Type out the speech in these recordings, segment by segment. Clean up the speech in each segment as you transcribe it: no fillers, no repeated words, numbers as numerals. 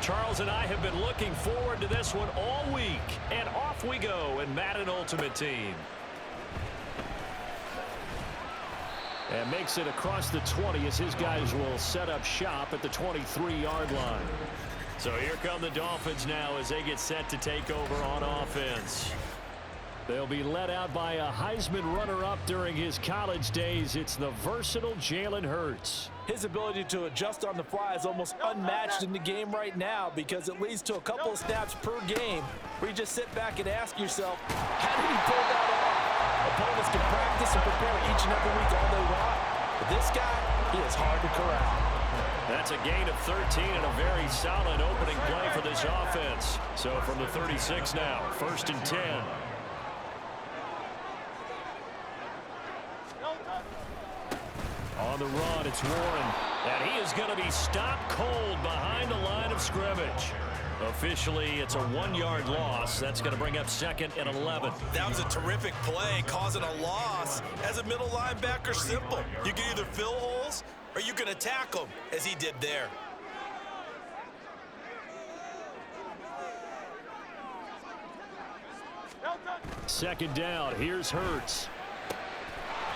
Charles and I have been looking forward to this one all week, and off we go in Madden Ultimate Team. And makes it across the 20 as his guys will set up shop at the 23-yard line. So here come the Dolphins now as they get set to take over on offense. They'll be led out by a Heisman runner-up during his college days. It's the versatile Jalen Hurts. His ability to adjust on the fly is almost unmatched in the game right now because it leads to a couple of snaps per game where you just sit back and ask yourself, how did he pull that off? Opponents can practice and prepare each and every week all they want, but this guy, he is hard to corral. That's a gain of 13 and a very solid opening play for this offense. So from the 36 now, 1st and 10. On the run, it's Warren, and he is going to be stopped cold behind the line of scrimmage. Officially, it's a 1-yard loss. That's going to bring up 2nd and 11. That was a terrific play, causing a loss. As a middle linebacker, simple. You can either fill holes or you can attack them, as he did there. Second down, here's Hurts.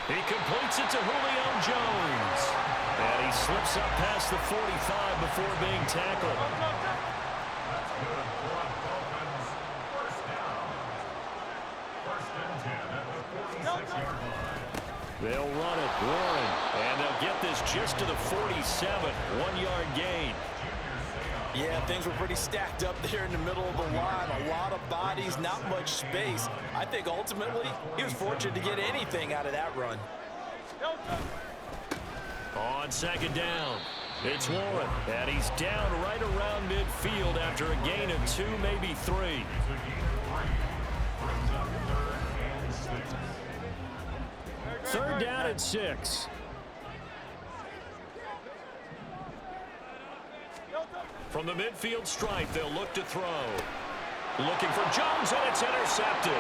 He completes it to Julio Jones. And he slips up past the 45 before being tackled. They'll run it, Warren. And they'll get this just to the 47, 1-yard gain. Yeah, things were pretty stacked up there in the middle of the line. A lot of bodies, not much space. I think ultimately he was fortunate to get anything out of that run. On second down, it's Warren. And he's down right around midfield after a gain of 2, maybe 3. Third down and 6. From the midfield stripe, they'll look to throw. Looking for Jones, and it's intercepted.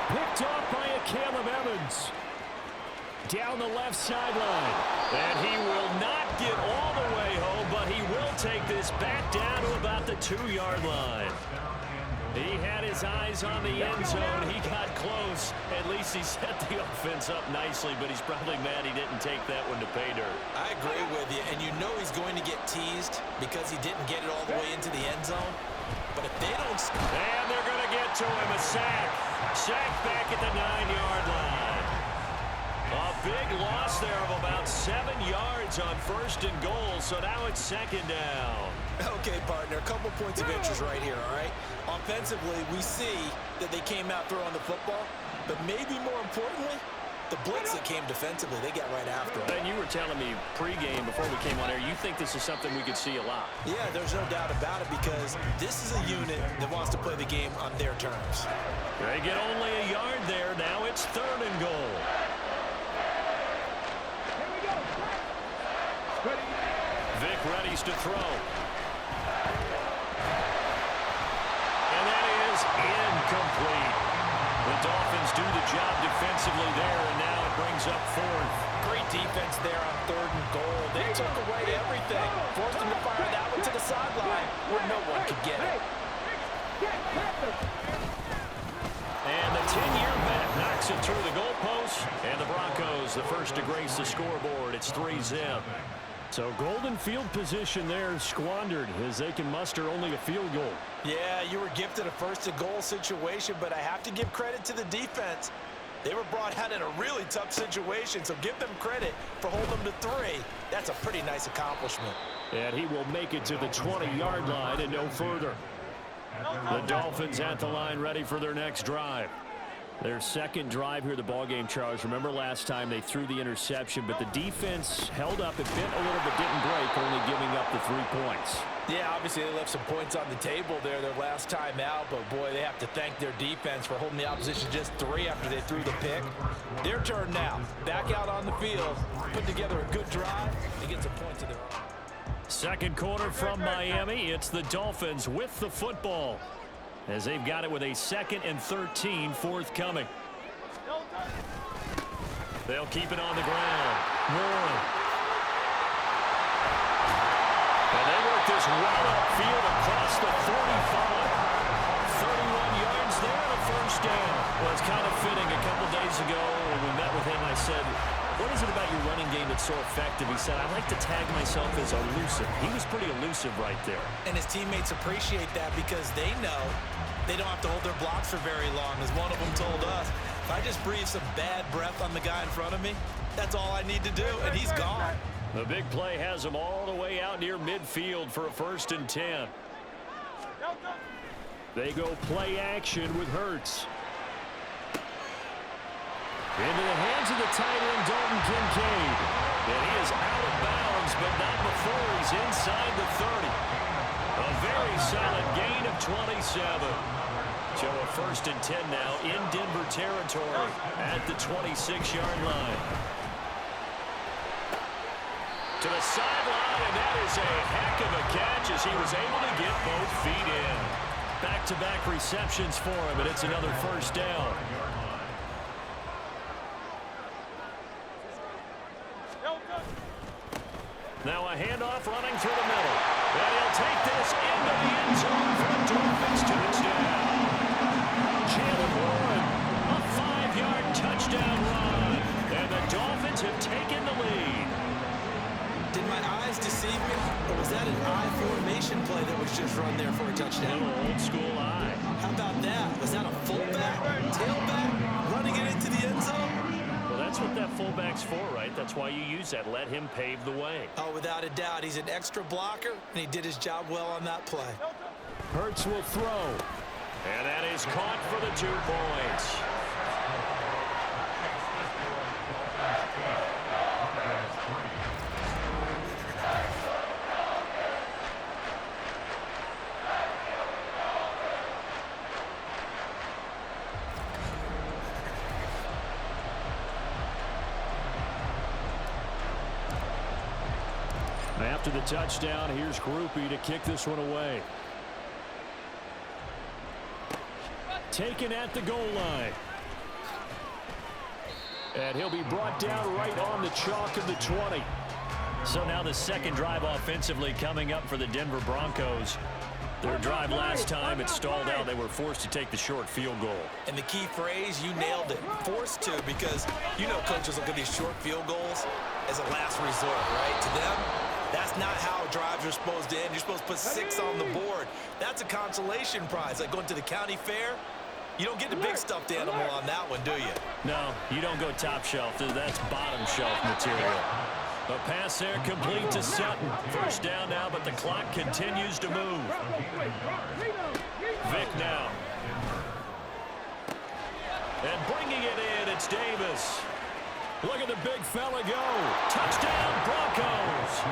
Picked off by a Caleb Evans. Down the left sideline. And he will not get all the way home, but he will take this back down to about the 2-yard line. He had his eyes on the end zone. He got close. At least he set the offense up nicely, but he's probably mad he didn't take that one to pay dirt. I agree with you, and you know he's going to get teased because he didn't get it all the way into the end zone. But if they don't... And they're going to get to him. A sack. Sack back at the 9-yard line. A big loss there of about 7 yards on 1st and goal, so now it's 2nd down. Okay, partner, a couple points of interest right here, all right? Offensively, we see that they came out throwing the football, but maybe more importantly, the blitz that came defensively, they got right after it. And you were telling me pregame before we came on air, you think this is something we could see a lot. Yeah, there's no doubt about it because this is a unit that wants to play the game on their terms. They get only a yard there. Now it's 3rd and goal. Vic readies to throw. And that is incomplete. The Dolphins do the job defensively there, and now it brings up 4th. Great defense there on 3rd and goal. They took away everything. Forced them to fire that one to the sideline where no one could get it. And the 10-year vet knocks it through the goalpost. And the Broncos, the first to grace the scoreboard. It's 3-zip. So golden field position there squandered as they can muster only a field goal. Yeah, you were gifted a 1st and goal situation, but I have to give credit to the defense. They were brought out in a really tough situation, so give them credit for holding them to 3. That's a pretty nice accomplishment. And he will make it to the 20-yard line and no further. The Dolphins at the line ready for their next drive. Their second drive here, the ballgame, Charles. Remember last time they threw the interception, but the defense held up. It bit a little but didn't break, only giving up the 3 points. Yeah, obviously they left some points on the table there their last time out, but boy, they have to thank their defense for holding the opposition just 3 after they threw the pick. Their turn now. Back out on the field, put together a good drive, and get some points of their own. Second quarter from Miami. It's the Dolphins with the football, as they've got it with a 2nd and 13 forthcoming. They'll keep it on the ground. Warren. And they work this well upfield across the 45. 31 yards there and a first down. Well, it's kind of fitting. A couple days ago when we met with him, I said, what is it about your running game that's so effective? He said, I like to tag myself as elusive. He was pretty elusive right there. And his teammates appreciate that because they know they don't have to hold their blocks for very long. As one of them told us, if I just breathe some bad breath on the guy in front of me, that's all I need to do, and he's gone. The big play has him all the way out near midfield for a 1st and 10. They go play action with Hurts. Into the hands of the tight end, Dalton Kincaid. And he is out of bounds, but not before he's inside the 30. A very solid gain of 27. So a 1st and 10 now in Denver territory at the 26-yard line. To the sideline, and that is a heck of a catch as he was able to get both feet in. Back-to-back receptions for him, and it's another 1st down. Now a handoff running through the middle. And he'll take this into the end zone for a Dolphins touchdown. Jalen Warren, a 5-yard touchdown run. And the Dolphins have taken the lead. Did my eyes deceive me, or was that an I formation play that was just run there for a touchdown? Little old school eye. How about that? Was that a fullback, tailback, running it into the end zone? Well, that's what that fullback's for, right? That's why you use that. Let him pave the way. Oh, without a doubt. He's an extra blocker, and he did his job well on that play. Hurts will throw. And that is caught for the 2 points. After the touchdown, here's Groupie to kick this one away. Taken at the goal line. And he'll be brought down right on the chalk of the 20. So now the second drive offensively coming up for the Denver Broncos. Their drive last time, it stalled out. They were forced to take the short field goal. And the key phrase, you nailed it. Forced to, because you know coaches look at these short field goals as a last resort, right? To them, that's not how drives are supposed to end. You're supposed to put 6 on the board. That's a consolation prize. Like going to the county fair, you don't get the big stuffed animal on that one, do you? No, you don't go top shelf. That's bottom shelf material. A pass there complete to Sutton. First down now, but the clock continues to move. Vick now. And bringing it in, it's Davis. Look at the big fella go. Touchdown, Broncos.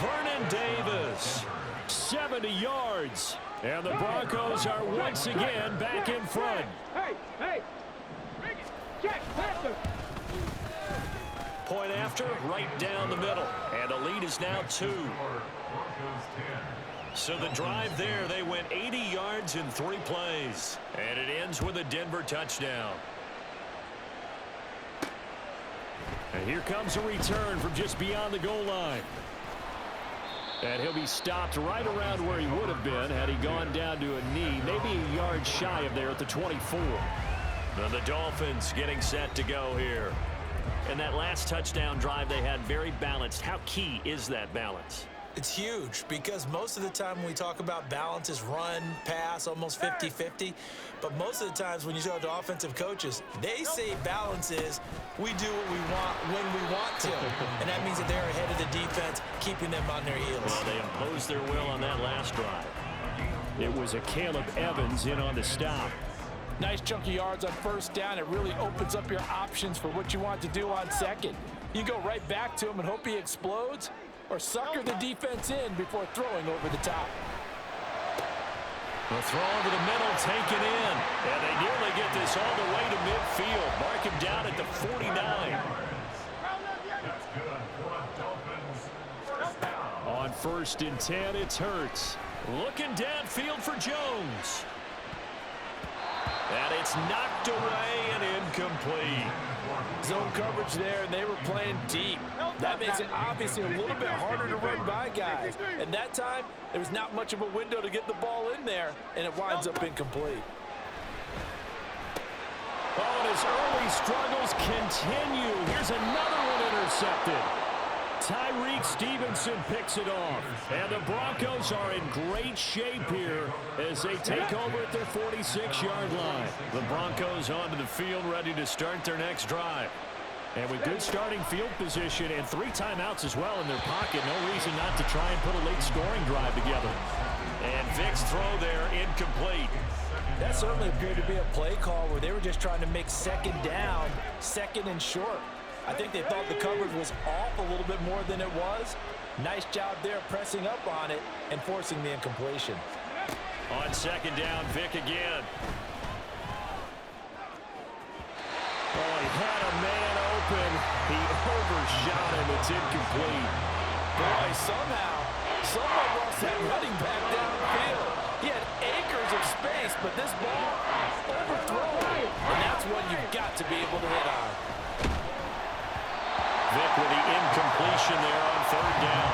Vernon Davis, 70 yards. And the Broncos are once again back in front. Hey, check, faster. Point after, right down the middle. And the lead is now 2. So the drive there, they went 80 yards in 3 plays. And it ends with a Denver touchdown. And here comes a return from just beyond the goal line. And he'll be stopped right around where he would have been had he gone down to a knee, maybe a yard shy of there at the 24. Now the Dolphins getting set to go here. And that last touchdown drive they had, very balanced. How key is that balance? It's huge because most of the time when we talk about balance is run, pass, almost 50-50. But most of the times when you talk to offensive coaches, they say balance is we do what we want when we want to. And that means that they're ahead of the defense, keeping them on their heels. Well, they imposed their will on that last drive. It was a Caleb Evans in on the stop. Nice chunk of yards on first down. It really opens up your options for what you want to do on second. You go right back to him and hope he explodes, or sucker the defense in before throwing over the top. The throw over the middle taken in. And they nearly get this all the way to midfield. Mark him down at the 49. On 1st and 10, it's Hurts. Looking downfield for Jones. And it's knocked away and incomplete. Zone coverage there, and they were playing deep. That makes it obviously a little bit harder to run by guys. And that time, there was not much of a window to get the ball in there, and it winds up incomplete. Oh, and his early struggles continue. Here's another one intercepted. Tyreek Stevenson picks it off. And the Broncos are in great shape here as they take over at their 46-yard line. The Broncos onto the field ready to start their next drive. And with good starting field position and 3 timeouts as well in their pocket, no reason not to try and put a late scoring drive together. And Vic's throw there incomplete. That certainly appeared to be a play call where they were just trying to make second down, second and short. I think they thought the coverage was off a little bit more than it was. Nice job there pressing up on it and forcing the incompletion. On 2nd down, Vic again. Oh, he had a man open. He overshot him. It's incomplete. Boy, someone lost that running back downfield. He had acres of space, but this ball overthrown. And that's one you've got to be able to hit on. Vic with the incompletion there on 3rd down.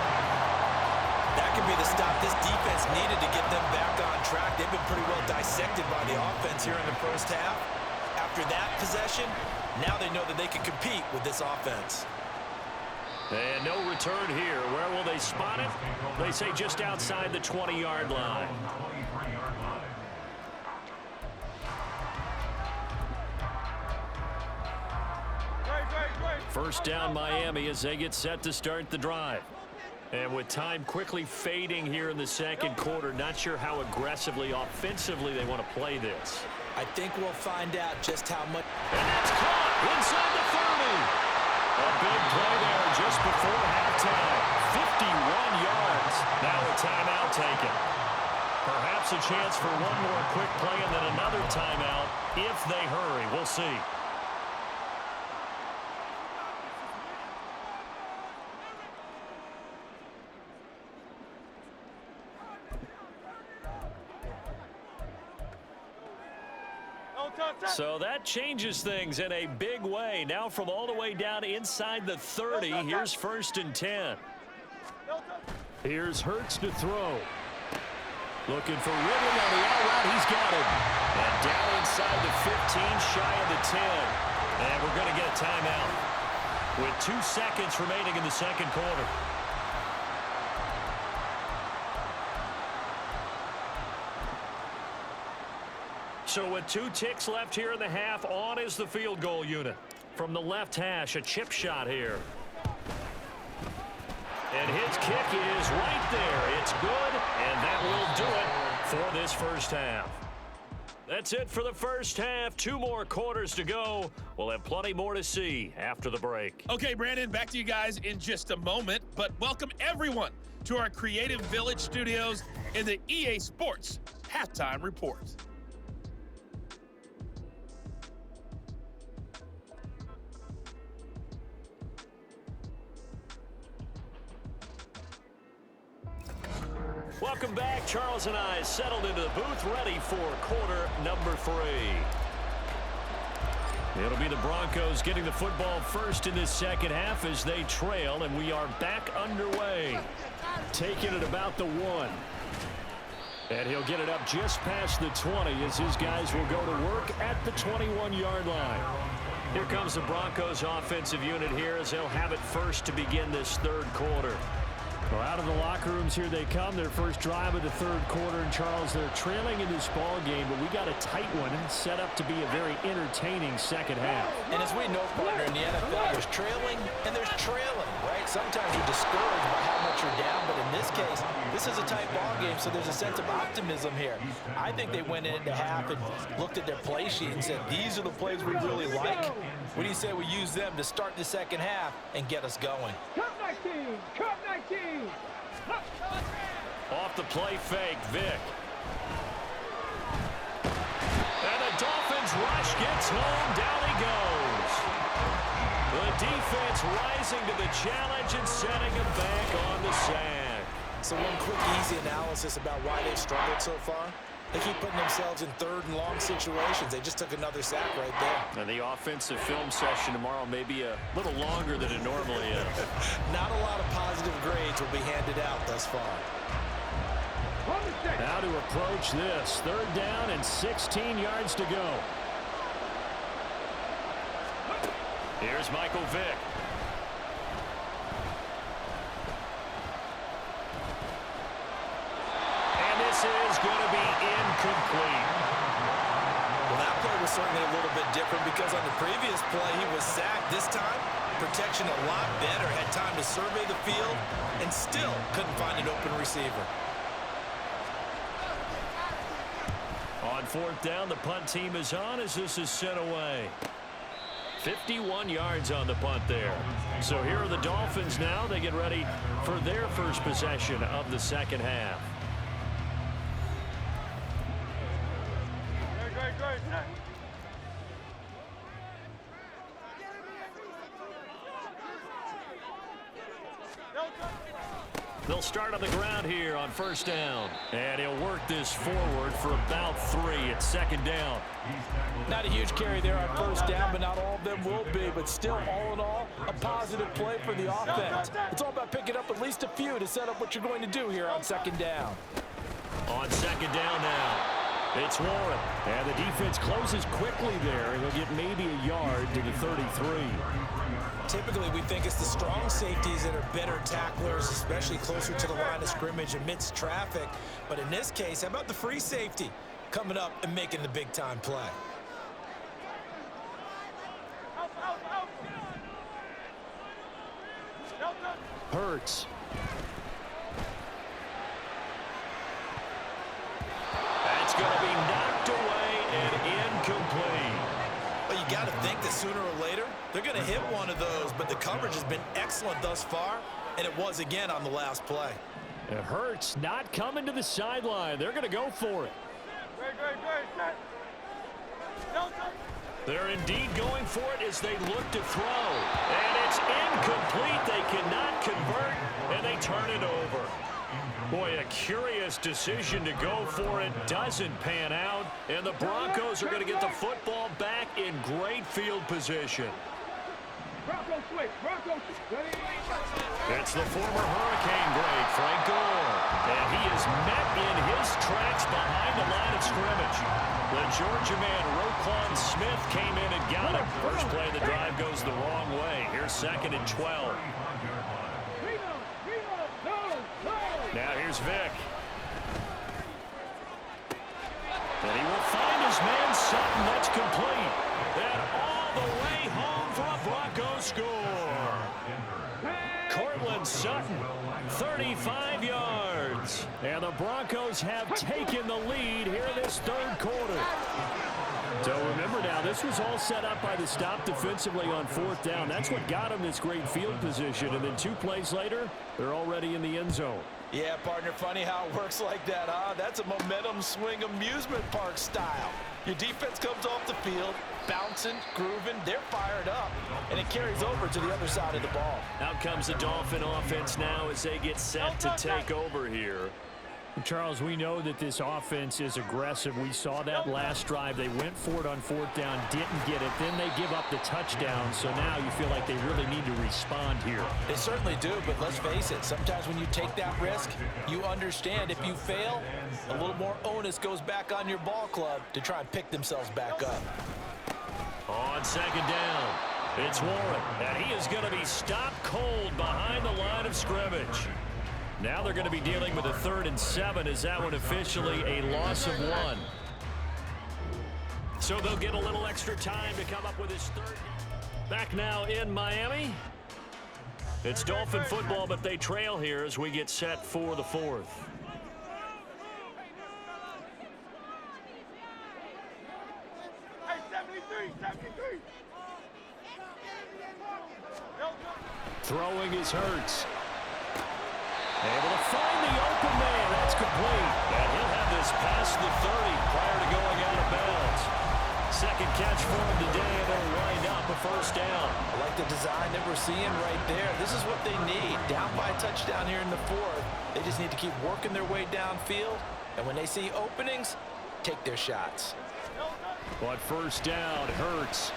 That could be the stop this defense needed to get them back on track. They've been pretty well dissected by the offense here in the first half. After that possession, now they know that they can compete with this offense. And no return here. Where will they spot it? They say just outside the 20-yard line. First down Miami as they get set to start the drive. And with time quickly fading here in the second quarter, not sure how aggressively, offensively they want to play this. I think we'll find out just how much. And that's caught inside the 30. A big play there just before halftime. 51 yards. Now a timeout taken. Perhaps a chance for one more quick play and then another timeout if they hurry. We'll see. So that changes things in a big way. Now from all the way down inside the 30, here's 1st and 10. Here's Hurts to throw. Looking for Ridley on the out route. He's got him. And down inside the 15, shy of the 10. And we're going to get a timeout with 2 seconds remaining in the second quarter. So with 2 ticks left here in the half, on is the field goal unit. From the left hash, a chip shot here. And his kick is right there. It's good, and that will do it for this first half. That's it for the first half. 2 more quarters to go. We'll have plenty more to see after the break. Okay, Brandon, back to you guys in just a moment. But welcome everyone to our Creative Village studios in the EA Sports Halftime Report. Welcome back. Charles and I settled into the booth, ready for quarter number 3. It'll be the Broncos getting the football first in this second half as they trail, and we are back underway. Taking it about the 1. And he'll get it up just past the 20 as his guys will go to work at the 21-yard line. Here comes the Broncos offensive unit here as they'll have it first to begin this 3rd quarter. Well, out of the locker rooms here they come. Their first drive of the 3rd quarter. And Charles, they're trailing in this ball game, but we got a tight one set up to be a very entertaining second half. And as we know, partner, in the NFL, there's trailing and there's trailing, right? sometimes you're discouraged by how much you're down, but in this case, this is a tight ball game, so there's a sense of optimism here. I think they went into half and looked at their play sheet and said, these are the plays we really like. What do you say we use them to start the second half and get us going? Cup 19! Cup 19! Off the play fake, Vic. And the Dolphins rush gets home. Down he goes. The defense rising to the challenge and setting him back on the sack. So one quick, easy analysis about why they've struggled so far. They keep putting themselves in third and long situations. They just took another sack right there. And the offensive film session tomorrow may be a little longer than it normally is. Not a lot of positive grades will be handed out thus far. Now to approach this. Third down and 16 yards to go. Here's Michael Vick. And this is going to be incomplete. Well, that play was certainly a little bit different because on the previous play, he was sacked. This time, protection a lot better. Had time to survey the field and still couldn't find an open receiver. On fourth down, the punt team is on as this is sent away. 51 yards on the punt there. So here are the Dolphins now. They get ready for their first possession of the second half. They'll start on the ground here on first down. And he'll work this forward for about 3 at second down. Not a huge carry there on first down, but not all of them will be. But still, all in all, a positive play for the offense. It's all about picking up at least a few to set up what you're going to do here on second down. On second down now, it's Warren. And the defense closes quickly there. He'll get maybe a yard to the 33. Typically, we think it's the strong safeties that are better tacklers, especially closer to the line of scrimmage amidst traffic. But in this case, how about the free safety coming up and making the big-time play? Hurts. That's going to be knocked away and incomplete. Well, you got to think that sooner or later, they're going to hit one of those, but the coverage has been excellent thus far, and it was again on the last play. It hurts not coming to the sideline. They're going to go for it. They're indeed going for it as they look to throw. And it's incomplete. They cannot convert, and they turn it over. Boy, a curious decision to go for it. Doesn't pan out, and the Broncos are going to get the football back in great field position. It's the former Hurricane great, Frank Gore. And he is met in his tracks behind the line of scrimmage. The Georgia man, Roquan Smith, came in and got him. First play of the drive goes the wrong way. Here's second and 12. Now here's Vic. And he will find his man Sutton. That's complete. And all the way home for a Broncos score. Cortland Sutton, 35 yards. And the Broncos have taken the lead here this third quarter. So remember now, this was all set up by the stop defensively on fourth down. That's what got them this great field position. And then 2 plays later, they're already in the end zone. Yeah, partner, funny how it works like that, huh? That's a momentum swing amusement park style. Your defense comes off the field, bouncing, grooving, they're fired up, and it carries over to the other side of the ball. Out comes the Dolphin offense now as they get set to take over here. Charles, we know that this offense is aggressive. We saw that last drive. They went for it on fourth down, didn't get it. Then they give up the touchdown. So now you feel like they really need to respond here. They certainly do, but let's face it. Sometimes when you take that risk, you understand if you fail, a little more onus goes back on your ball club to try and pick themselves back up. On second down, it's Warren, and he is going to be stopped cold behind the line of scrimmage. Now they're going to be dealing with a 3rd and 7 as that one officially a loss of 1. So they'll get a little extra time to come up with his third. Back now in Miami. It's Dolphin football, but they trail here as we get set for the fourth. Throwing is Hurts. Able to find the open man. That's complete. And he'll have this past the 30 prior to going out of bounds. Second catch for him today, and they'll wind up a first down. I like the design that we're seeing right there. This is what they need. Down by a touchdown here in the fourth. They just need to keep working their way downfield. And when they see openings, take their shots. But first down, Hurts.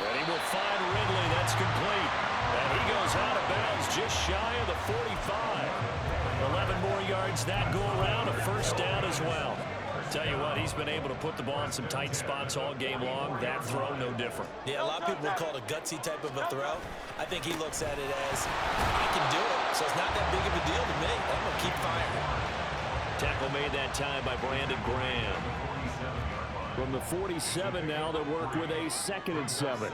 And he will find Ridley. That's complete. And he goes out of bounds just shy of the 45. 11 more yards that go around. A first down as well. Tell you what, he's been able to put the ball in some tight spots all game long. That throw, no different. Yeah, a lot of people would call it a gutsy type of a throw. I think he looks at it as, I can do it, so it's not that big of a deal to me. I'm going to keep firing. Tackle made that time by Brandon Graham. From the 47 now, they work with a 2nd and 7.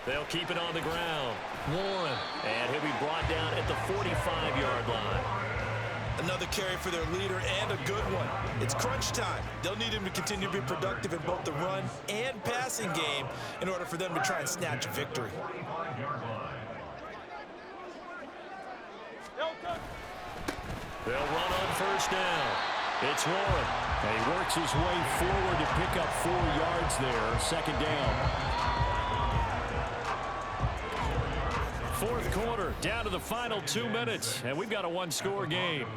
They'll keep it on the ground. Warren. And he'll be brought down at the 45-yard line. Another carry for their leader and a good one. It's crunch time. They'll need him to continue to be productive in both the run and passing game in order for them to try and snatch a victory. They'll run on first down. It's Warren. And he works his way forward to pick up 4 yards there. Second down. Fourth quarter, down to the final 2 minutes, and we've got a one-score game.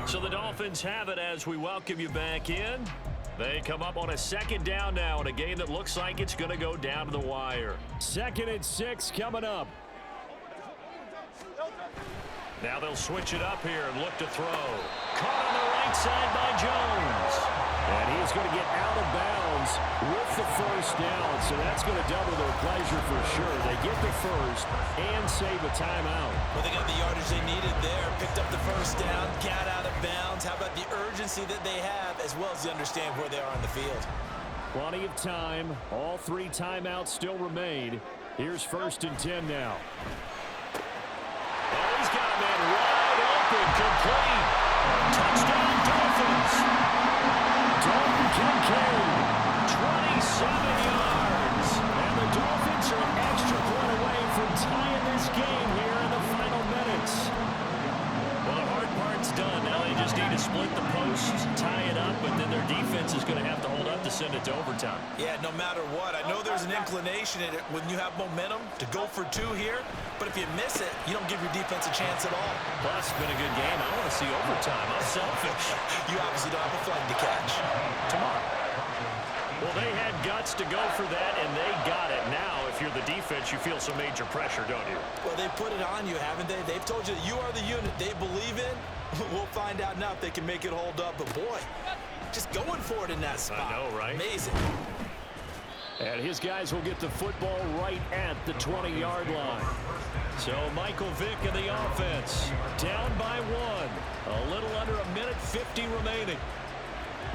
So the Dolphins have it as we welcome you back in. They come up on a second down now in a game that looks like it's going to go down to the wire. 2nd and 6 coming up. Now they'll switch it up here and look to throw. Caught on the right side by Jones. And he's going to get out of bounds with the first down, so that's going to double their pleasure for sure. They get the first and save a timeout. Well, they got the yardage they needed there, picked up the first down, got out of bounds. How about the urgency that they have, as well as they understand where they are on the field? Plenty of time. All 3 timeouts still remain. Here's 1st and 10 now. Oh, he's got a man wide open, complete. Touchdown, Dolphins. Dalton Kincaid, 27 yards. and the Dolphins are an extra point away from tying this game here in the final minutes. Well, the hard part's done. Now they just need to split the posts, tie it up, but then their defense is going to have to hold up to send it to overtime. Yeah, no matter what. I know there's an inclination in it when you have momentum to go for 2 here, but if you miss it, you don't give your defense a chance at all. Plus, it's been a good game. I want to see overtime. I'm selfish. You obviously don't have a flag to catch. Tomorrow. Well, they had guts to go for that, and they got it. Now, if you're the defense, you feel some major pressure, don't you? Well, they put it on you, haven't they? They've told you that you are the unit they believe in. We'll find out now if they can make it hold up. But, boy, just going for it in that spot. I know, right? Amazing. And his guys will get the football right at the 20-yard line. So Michael Vick in the offense, down by 1. A little under a minute 50 remaining.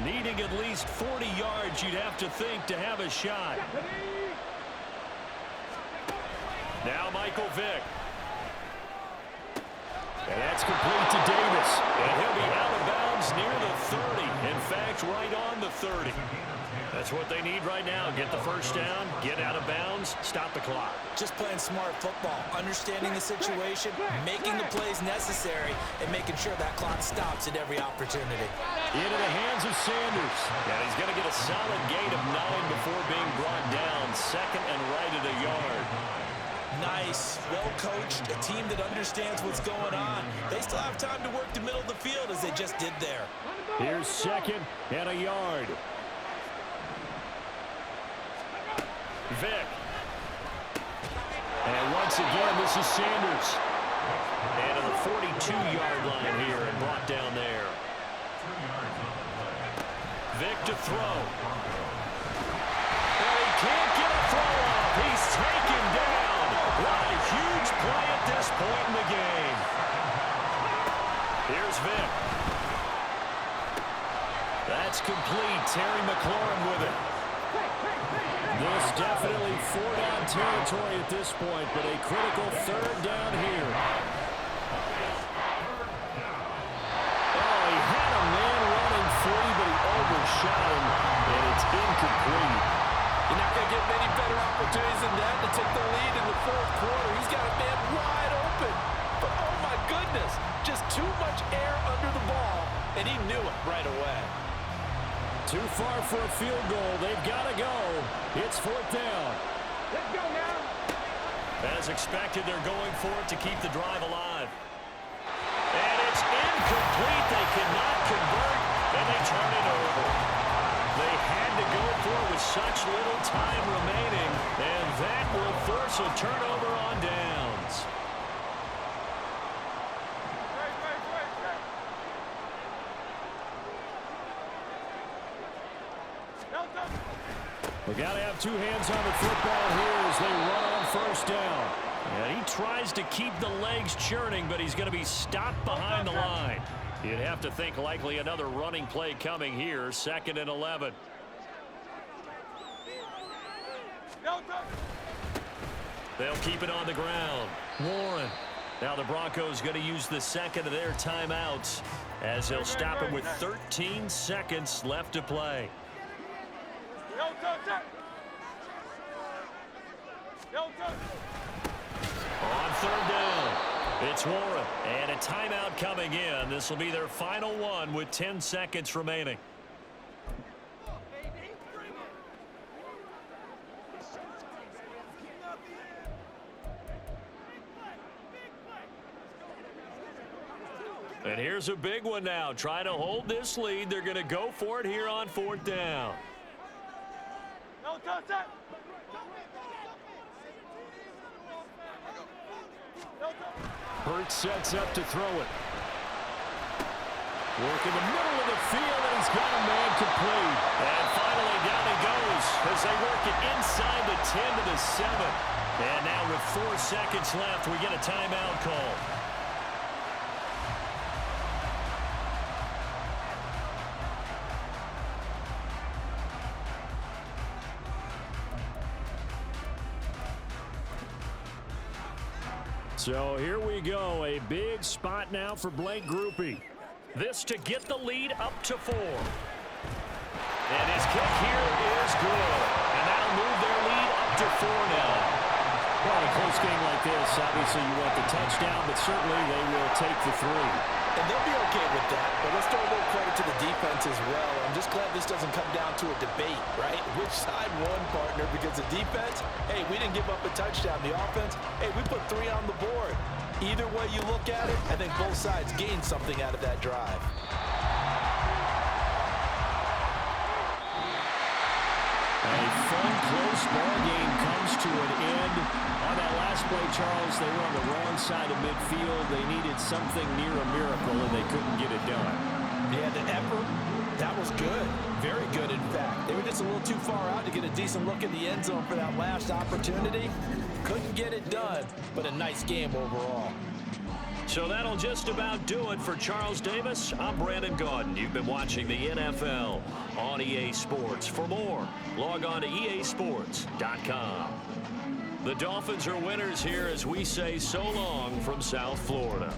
Needing at least 40 yards, you'd have to think, to have a shot. Now Michael Vick. And that's complete to Davis. And he'll be out of bounds near the 30. In fact, right on the 30. That's what they need right now. Get the first down, get out of bounds, stop the clock. Just playing smart football, understanding the situation, making the plays necessary, and making sure that clock stops at every opportunity. Into the hands of Sanders. And he's going to get a solid gain of 9 before being brought down. Second and right at a yard. Nice, well-coached, a team that understands what's going on. They still have time to work the middle of the field as they just did there. Here's 2nd and a yard. Vick. And once again, this is Sanders. And to the 42-yard line here and brought down there. Vick to throw. And he can't get a throw off. He's taken down. What a huge play at this point in the game. Here's Vick. That's complete. Terry McLaurin with it. This definitely four-down territory at this point, but a critical third down here. Oh, he had a man running free, but he overshot him, and it's incomplete. You're not going to get many better opportunities than that to take the lead in the fourth quarter. He's got a man wide open. But, oh, my goodness, just too much air under the ball, and he knew it right away. Too far for a field goal. They've got to go. It's fourth down. Let's go now. As expected, they're going for it to keep the drive alive. And it's incomplete. They cannot convert, and they turn it over. They had to go for it with such little time remaining, and that will force a turnover on downs. We got to have two hands on the football here as they run on first down. And he tries to keep the legs churning, but he's going to be stopped behind the line. You'd have to think likely another running play coming here, 2nd and 11. They'll keep it on the ground. Warren. Now the Broncos going to use the second of their timeouts as they'll stop him with 13 seconds left to play. On third down, it's Warren. And a timeout coming in. This will be their final one with 10 seconds remaining. And here's a big one now. Trying to hold this lead. They're going to go for it here on fourth down. Hurts sets up to throw it. Work in the middle of the field, and he's got a man complete. And finally down he goes as they work it inside the 10 to the 7. And now with 4 seconds left, we get a timeout call. So here we go, a big spot now for Blake Grupe. This to get the lead up to 4. And his kick here is good. And that'll move their lead up to 4 now. Well, in a close game like this, obviously you want the touchdown, but certainly they will take the 3. And they'll be okay with that, but let's throw a little credit to the defense as well. I'm just glad this doesn't come down to a debate, right? Which side won, partner? Because the defense, hey, we didn't give up a touchdown. The offense, hey, we put 3 on the board. Either way you look at it, I think both sides gained something out of that drive. A fun, close ball game comes to an end. On that last play, Charles, they were on the wrong side of midfield. They needed something near a miracle, and they couldn't get it done. Yeah, the effort, that was good. Very good, in fact. They were just a little too far out to get a decent look in the end zone for that last opportunity. Couldn't get it done, but a nice game overall. So that'll just about do it for Charles Davis. I'm Brandon Gaudin. You've been watching the NFL on EA Sports. For more, log on to easports.com. The Dolphins are winners here as we say so long from South Florida.